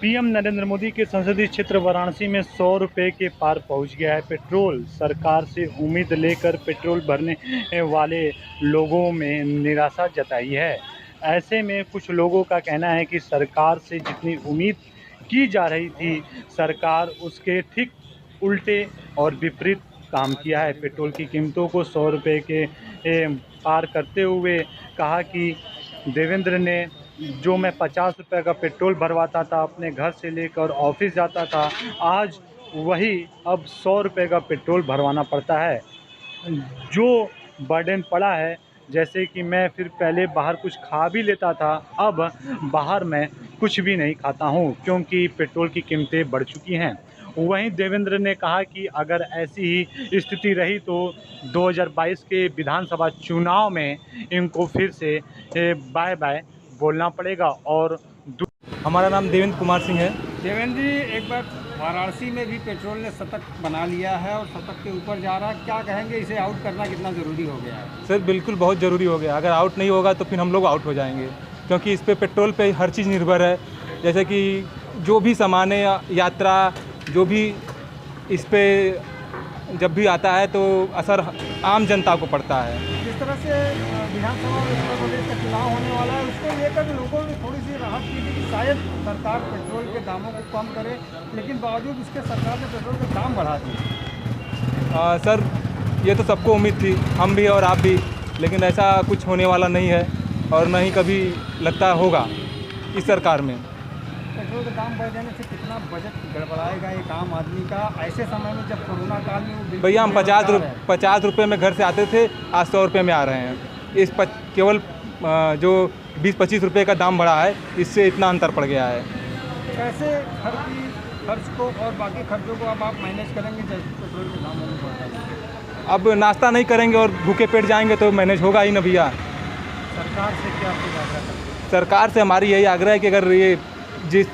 PM Narendra Modi के संसदीय क्षेत्र वाराणसी में 100 रुपये के पार पहुंच गया है पेट्रोल। सरकार से उम्मीद लेकर पेट्रोल भरने वाले लोगों में निराशा जताई है। ऐसे में कुछ लोगों का कहना है कि सरकार से जितनी उम्मीद की जा रही थी, सरकार उसके ठीक उल्टे और विपरीत काम किया है। पेट्रोल की कीमतों को 100 रुपये के पार करते हुए कहा कि देवेंद्र ने जो मैं 50 रुपये का पेट्रोल भरवाता था, अपने घर से लेकर ऑफिस जाता था, आज वही अब 100 रुपये का पेट्रोल भरवाना पड़ता है। जो बर्डन पड़ा है, जैसे कि मैं फिर पहले बाहर कुछ खा भी लेता था, अब बाहर मैं कुछ भी नहीं खाता हूं क्योंकि पेट्रोल की कीमतें बढ़ चुकी हैं। वहीं देवेंद्र ने कहा कि अगर ऐसी ही स्थिति रही तो 2022 के विधानसभा चुनाव में इनको फिर से बाय बाय बोलना पड़ेगा। और हमारा नाम देवेंद्र कुमार सिंह है। देवेंद्र जी, एक बार वाराणसी में भी पेट्रोल ने शतक बना लिया है और शतक के ऊपर जा रहा है, क्या कहेंगे, इसे आउट करना कितना ज़रूरी हो गया है? सर बिल्कुल बहुत ज़रूरी हो गया। अगर आउट नहीं होगा तो फिर हम लोग आउट हो जाएंगे, क्योंकि इस पे पेट्रोल पे हर चीज़ निर्भर है। जैसे कि जो भी सामान यात्रा जो भी इस पे जब भी आता है तो असर आम जनता को पड़ता है। जिस तरह से विधानसभा में उत्तर प्रदेश का चुनाव होने वाला है, उसको लेकर लोगों ने थोड़ी सी राहत की थी कि शायद सरकार पेट्रोल के दामों को कम करे, लेकिन बावजूद उसके सरकार ने पेट्रोल के दाम बढ़ा दिए। सर ये तो सबको उम्मीद थी, हम भी और आप भी, लेकिन ऐसा कुछ होने वाला नहीं है और न ही कभी लगता होगा इस सरकार में। पेट्रोल के दाम बढ़ जाने से कितना बजट गड़बड़ाएगा एक आम आदमी का, ऐसे समय में जब कोरोना काल में वो भैया हम 50 रुपये में घर से आते थे, आज 100 रुपये में आ रहे हैं। केवल जो 20-25 रुपये का दाम बढ़ा है, इससे इतना अंतर पड़ गया है। कैसे खर्च को और बाकी खर्चों को अब आप मैनेज करेंगे जब पेट्रोल के दाम होने पड़ता है? अब नाश्ता नहीं करेंगे और भूखे पेट जाएंगे तो मैनेज होगा ही ना भैया। सरकार से क्या आपको आग्रह करते हैं? सरकार से हमारी यही आग्रह है कि अगर ये जिस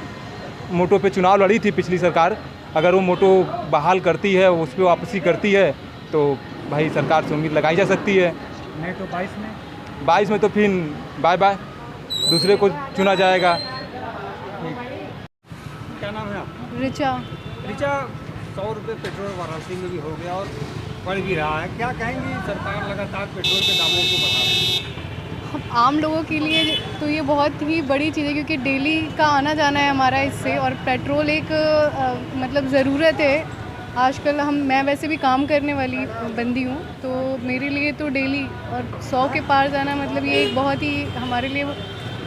मोटो पे चुनाव लड़ी थी पिछली सरकार, अगर वो मोटो बहाल करती है, उस पर वापसी करती है, तो भाई सरकार से उम्मीद लगाई जा सकती है। नहीं तो 22 में तो फिर बाय बाय, दूसरे को चुना जाएगा। क्या नाम है आप? रिचा। 100 रुपये पेट्रोल वाराणसी में भी हो गया और बढ़ भी रहा है, क्या कहेंगी? सरकार लगातार पेट्रोल के दामों को बढ़ा रही है। आम लोगों के लिए तो ये बहुत ही बड़ी चीज़ है, क्योंकि डेली का आना जाना है हमारा इससे, और पेट्रोल एक मतलब ज़रूरत है आजकल। मैं वैसे भी काम करने वाली बंदी हूँ, तो मेरे लिए तो डेली और 100 के पार जाना मतलब ये एक बहुत ही हमारे लिए,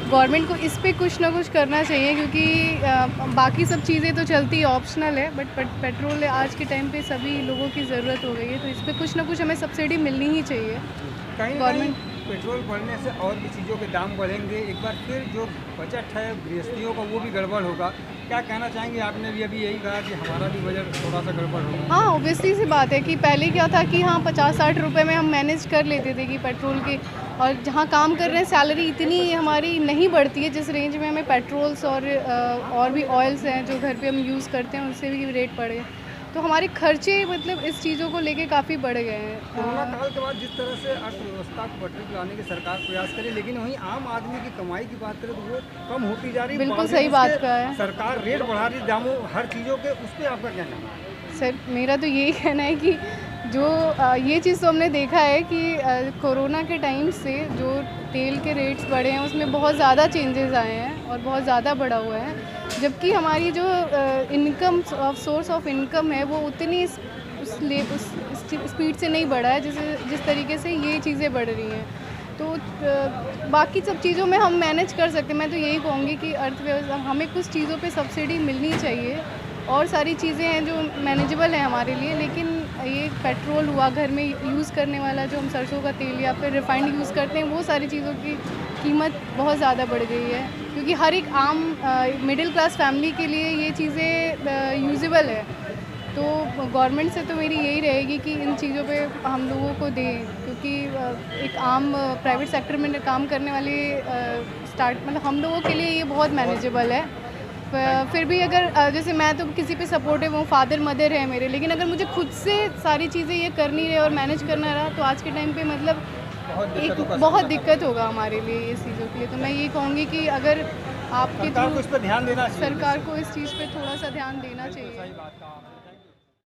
गवर्नमेंट को इस पे कुछ ना कुछ करना चाहिए, क्योंकि बाकी सब चीज़ें तो चलती ऑप्शनल है, बट पेट्रोल आज के टाइम पे सभी लोगों की ज़रूरत हो गई है, तो इस पर कुछ ना कुछ हमें सब्सिडी मिलनी ही चाहिए। गवर्नमेंट पेट्रोल बढ़ने से और भी चीज़ों के दाम बढ़ेंगे, एक बार फिर जो बजट है गृहस्थियों का वो भी गड़बड़ होगा, क्या कहना चाहेंगे? आपने भी अभी यही कहा कि हमारा भी बजट थोड़ा सा गड़बड़ होगा। हाँ, ऑब्वियसली सी बात है कि पहले क्या था कि हाँ 50-60 रुपये में हम मैनेज कर लेते थे कि पेट्रोल के, और जहाँ काम कर रहे हैं सैलरी इतनी हमारी नहीं बढ़ती है जिस रेंज में हमें पेट्रोल्स और भी ऑयल्स हैं जो घर पे हम यूज़ करते हैं उससे भी रेट बढ़े, तो हमारे खर्चे मतलब इस चीज़ों को लेके काफ़ी बढ़ गए हैं। कोरोना काल के बाद जिस तरह से अर्थव्यवस्था को पटरी पर लाने की सरकार प्रयास करे, लेकिन वहीं आम आदमी की कमाई की बात करें तो वो कम होती जा रही है। बिल्कुल सही बात कहा है। सरकार रेट बढ़ा रही दामों हर चीज़ों के, उस पर आपका क्या कहना है? सर मेरा तो यही कहना है कि जो ये चीज़ तो हमने देखा है कि कोरोना के टाइम से जो तेल के रेट्स बढ़े हैं उसमें बहुत ज़्यादा चेंजेस आए हैं और बहुत ज़्यादा बढ़ा हुआ है, जबकि हमारी जो इनकम सोर्स ऑफ इनकम है वो उतनी उस स्पीड से नहीं बढ़ा है जिस तरीके से ये चीज़ें बढ़ रही हैं। तो बाकी सब चीज़ों में हम मैनेज कर सकते हैं। मैं तो यही कहूँगी कि अर्थव्यवस्था हमें कुछ चीज़ों पे सब्सिडी मिलनी चाहिए, और सारी चीज़ें हैं जो मैनेजेबल हैं हमारे लिए, लेकिन ये पेट्रोल हुआ, घर में यूज़ करने वाला जो हम सरसों का तेल या फिर रिफाइंड यूज़ करते हैं, वो सारी चीज़ों की कीमत बहुत ज़्यादा बढ़ गई है, क्योंकि हर एक आम मिडिल क्लास फैमिली के लिए ये चीज़ें यूजेबल है। तो गवर्नमेंट से तो मेरी यही रहेगी कि इन चीज़ों पे हम लोगों को दें, क्योंकि एक आम प्राइवेट सेक्टर में काम करने वाले मतलब हम लोगों के लिए ये बहुत मैनेजेबल है। फिर भी अगर जैसे मैं तो किसी पे सपोर्टिव हूँ, फादर मदर है मेरे, लेकिन अगर मुझे खुद से सारी चीज़ें ये करनी रहे और मैनेज करना रहा तो आज के टाइम पे मतलब बहुत दिक्कत होगा हमारे लिए ये चीज़ों के लिए। तो मैं ये कहूँगी कि अगर आपके सरकार को थ्रू इस पर ध्यान देना चाहिए। सरकार को इस चीज़ पे थोड़ा सा ध्यान देना चाहिए। सही बात कहा आपने।